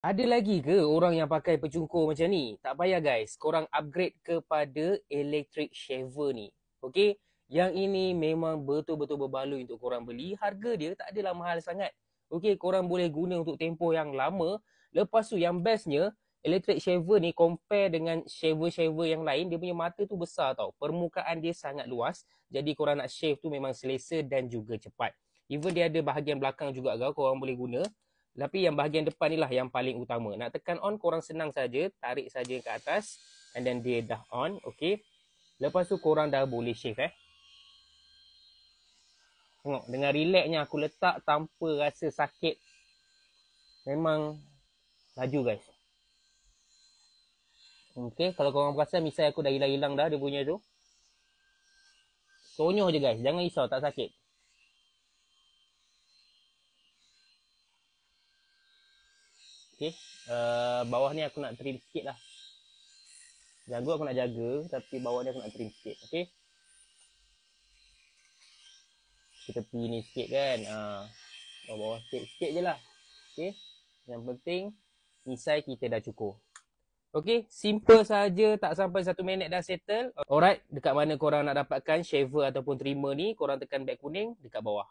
Ada lagi ke orang yang pakai pecungkur macam ni? Tak payah guys, korang upgrade kepada electric shaver ni. Okey, yang ini memang betul-betul berbaloi untuk korang beli. Harga dia tak adalah mahal sangat. Okey, korang boleh guna untuk tempoh yang lama. Lepas tu yang bestnya, electric shaver ni compare dengan shaver-shaver yang lain, dia punya mata tu besar tau. Permukaan dia sangat luas. Jadi korang nak shave tu memang selesa dan juga cepat. Even dia ada bahagian belakang juga korang boleh guna. Tapi yang bahagian depan ni lah yang paling utama. Nak tekan on, korang senang saja, tarik saja ke atas and then dia dah on. Okey. Lepas tu korang dah boleh shave Tengok dengan relaxnya aku letak tanpa rasa sakit. Memang laju guys. Okey, kalau korang perasan misai aku dah hilang-hilang dah dia punya tu. Tonyoh je guys, jangan risau, tak sakit. Okey, bawah ni aku nak trim sikit lah. Jagu aku nak jaga, tapi bawah ni aku nak trim sikit. Okey. Kita tepi ni sikit kan. Bawah-bawah sikit je lah. Okey. Yang penting misai kita dah cukur. Okey, simple saja, tak sampai 1 minit dah settle. Alright, dekat mana korang nak dapatkan shaver ataupun trimmer ni, korang tekan beg kuning dekat bawah.